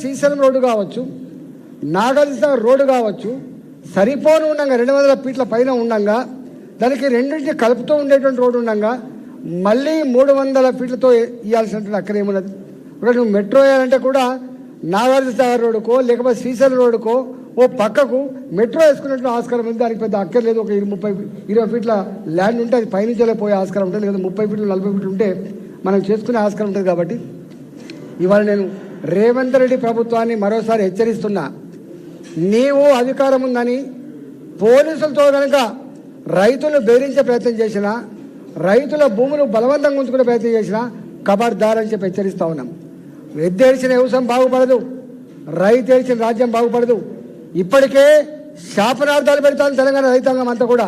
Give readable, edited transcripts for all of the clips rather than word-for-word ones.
Srisailam road కావచ్చు, Nagarjunasagar road కావచ్చు, సరిపోను ఉండగా 200 ఫీట్ల పైన ఉండగా దానికి రెండింటిని కలుపుతూ ఉండేటువంటి రోడ్డు ఉండగా మళ్ళీ 300 ఫీట్లతో ఇవ్వాల్సినటువంటి అక్కడ ఏమున్నది? ఇప్పుడు నువ్వు మెట్రో వేయాలంటే కూడా నాగార్జునసాగర్ రోడ్డుకో లేకపోతే శ్రీశైలం రోడ్డుకో ఓ పక్కకు మెట్రో వేసుకున్నట్టు ఆస్కారం ఉంది. దానికి పెద్ద అక్కర్లేదు. ఒక 20 ఫీట్ల ల్యాండ్ ఉంటే అది పైనుంచే పోయే ఆస్కారం ఉంటుంది, లేదా 30 ఫీట్లు 40 ఫీట్లు ఉంటే మనం చేసుకునే ఆస్కారం ఉంటుంది. కాబట్టి ఇవాళ నేను రేవంత్ రెడ్డి ప్రభుత్వాన్ని మరోసారి హెచ్చరిస్తున్నా. నీవు అధికారం ఉందని పోలీసులతో కనుక రైతులు బెదిరించే ప్రయత్నం చేసినా, రైతుల భూములు బలవంతంగా ఉంచుకునే ప్రయత్నం చేసినా ఖబర్దార్ అని చెప్పి హెచ్చరిస్తూ ఉన్నాం. ఎద్దేడిచిన వ్యవసాయం బాగుపడదు, రైతు ఏడిచిన రాజ్యం బాగుపడదు. ఇప్పటికే శాపనార్థాలు పెడతాను తెలంగాణ రైతాంగం అంతా కూడా.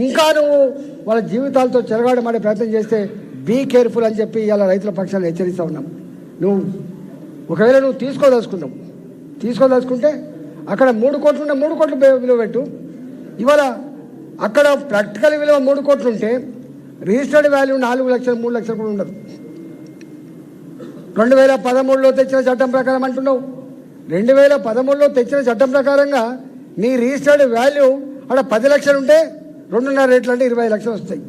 ఇంకా నువ్వు వాళ్ళ జీవితాలతో చెరగాడమాడే ప్రయత్నం చేస్తే బీ కేర్ఫుల్ అని చెప్పి ఇలా రైతుల పక్షాన్ని హెచ్చరిస్తూ ఉన్నాం. నువ్వు ఒకవేళ నువ్వు తీసుకోదలుచుకుంటే అక్కడ 3 కోట్లు ఉంటే 3 కోట్లు విలువ పెట్టు. ఇవాళ అక్కడ ప్రాక్టికల్ విలువ 3 కోట్లు ఉంటే రిజిస్టర్డ్ వాల్యూ 4 లక్షలు 3 లక్షలు కూడా ఉండదు. 2013లో తెచ్చిన చట్టం ప్రకారం అంటున్నావు. 2013లో తెచ్చిన చట్టం ప్రకారంగా నీ రిజిస్టర్డ్ వాల్యూ అక్కడ 10 లక్షలు ఉంటే 2.5 రేట్లు అంటే 20 లక్షలు వస్తాయి.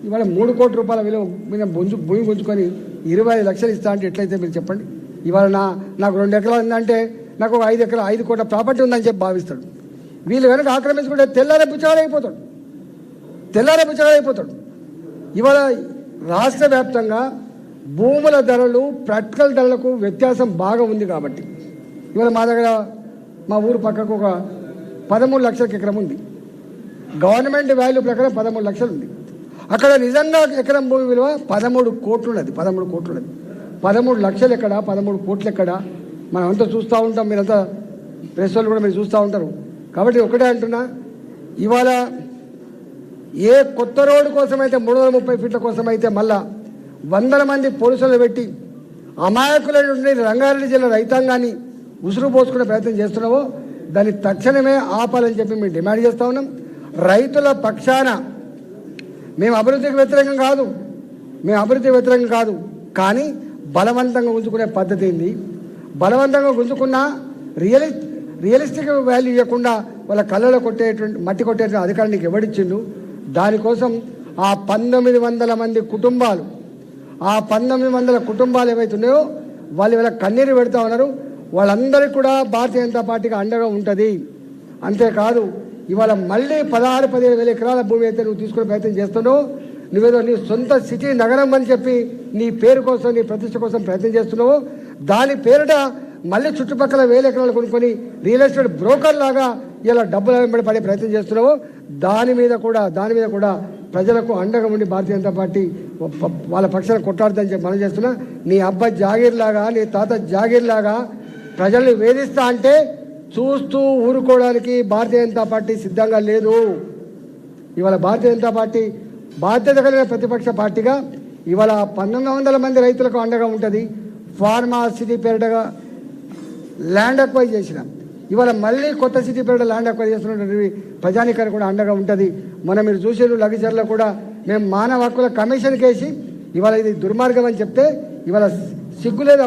ఇవాళ 3 కోట్ల రూపాయల విలువ మీద భూమి గుంజుకొని 20 లక్షలు ఇస్తా అంటే ఎట్లయితే మీరు చెప్పండి. ఇవాళ నాకు 2 ఎకరాలు ఉందంటే నాకు 5 కోట్ల ప్రాపర్టీ ఉందని చెప్పి భావిస్తాడు. వీళ్ళు కనుక ఆక్రమించుకుంటే తెల్లారే బుచ్చగాడైపోతాడు. ఇవాళ రాష్ట్ర వ్యాప్తంగా భూముల ధరలు ప్రాక్టికల్ ధరలకు వ్యత్యాసం బాగా ఉంది. కాబట్టి ఇవాళ మా దగ్గర మా ఊరు పక్కకు ఒక 13 లక్షల ఎకరం ఉంది. గవర్నమెంట్ వాల్యూ ప్రకారం 13 లక్షలు ఉంది. అక్కడ నిజంగా ఎకరం భూమి విలువ 13 కోట్లు ఉన్నది. 13 లక్షలు ఎక్కడ, 13 కోట్లు ఎక్కడ? మనం అంతా చూస్తూ ఉంటాం, మీరంతా ప్రెస్ వాళ్ళు కూడా మీరు చూస్తూ ఉంటారు. కాబట్టి ఒకటే అంటున్నా, ఇవాళ ఏ కొత్త రోడ్డు కోసమైతే 330 ఫీట్ల కోసం అయితే మళ్ళా 100 మంది పోలీసులు పెట్టి అమాయకులైన రంగారెడ్డి జిల్లా రైతాంగాన్ని ఉసురు పోసుకునే ప్రయత్నం చేస్తున్నావో దాన్ని తక్షణమే ఆపాలని చెప్పి మేము డిమాండ్ చేస్తూ ఉన్నాం. రైతుల పక్షాన మేము అభివృద్ధికి వ్యతిరేకం కాదు, కానీ బలవంతంగా ఉంచుకునే పద్ధతి ఏంది? బలవంతంగా గుంజుకున్నా రియలిస్టిక్ వాల్యూ ఇవ్వకుండా వాళ్ళ కళ్ళలో మట్టి కొట్టేటువంటి అధికారం నీకు ఎవడిచ్చిండు? దానికోసం ఆ 1900 మంది కుటుంబాలు, ఆ 1900 కుటుంబాలు ఏవైతున్నాయో వాళ్ళు ఇవాళ కన్నీరు పెడతా ఉన్నారు. వాళ్ళందరికీ కూడా భారతీయ జనతా పార్టీకి అండగా ఉంటుంది. అంతేకాదు ఇవాళ మళ్ళీ 16-17 వేల ఎకరాల భూమి అయితే నువ్వు తీసుకునే ప్రయత్నం చేస్తున్నావు. నువ్వేదో నీ సొంత సిటీ నగరం అని చెప్పి నీ పేరు కోసం, నీ ప్రతిష్ట కోసం ప్రయత్నం చేస్తున్నావు. దాని పేరిట మళ్ళీ చుట్టుపక్కల 1000 ఎకరాలు కొనుక్కొని రియల్ ఎస్టేట్ బ్రోకర్ లాగా ఇలా డబ్బులు వెంబడి పడే ప్రయత్నం చేస్తున్నావు. దాని మీద కూడా ప్రజలకు అండగా ఉండి భారతీయ జనతా పార్టీ వాళ్ళ పక్షాన కొట్లాడుతుందని చెప్పి మనం చేస్తున్నా. నీ అబ్బా జాగీర్ లాగా, నీ తాత జాగీర్ లాగా ప్రజల్ని వేధిస్తా అంటే చూస్తూ ఊరుకోవడానికి భారతీయ జనతా పార్టీ సిద్ధంగా లేదు. ఇవాళ భారతీయ జనతా పార్టీ బాధ్యత కలిగిన ప్రతిపక్ష పార్టీగా ఇవాళ 1900 మంది రైతులకు అండగా ఉంటుంది. ఫార్మా సిటీ పేరిటగా ల్యాండ్ అక్వైర్ చేసిన ఇవాళ మళ్ళీ కొత్త సిటీ పేరిట ల్యాండ్ అక్వైర్ చేస్తున్నటువంటి ప్రజానికానికి కూడా అండగా ఉంటుంది. మీరు చూసేరు లగిచర్లో కూడా మేము మానవ హక్కుల కమిషన్ కేసి ఇవాళ ఇది దుర్మార్గం అని చెప్తే ఇవాళ సిగ్గులేదు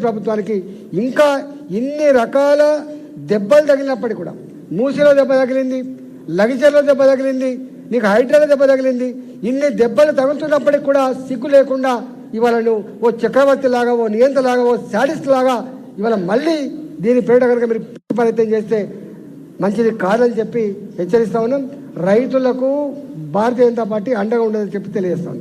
ప్రభుత్వానికి. ఇంకా ఇన్ని రకాల దెబ్బలు తగిలినప్పటికీ కూడా, మూసిలో దెబ్బ తగిలింది, లగిచర్లో దెబ్బ తగిలింది, నీకు హైడ్రాలో దెబ్బ తగిలింది, ఇన్ని దెబ్బలు తగులుతున్నప్పటికి కూడా సిగ్గు లేకుండా ఇవాళ నువ్వు ఓ చక్రవర్తి లాగా, ఓ నియంత్రలాగా, ఓ శాడిస్ట్ లాగా ఇవాళ మళ్ళీ దీని పేరిట కనుక మీరు ప్రయత్నం చేస్తే మంచిది కాదని చెప్పి హెచ్చరిస్తా ఉన్నాం. రైతులకు భారతీయ జనతా పార్టీ అండగా ఉండదని చెప్పి తెలియజేస్తాను.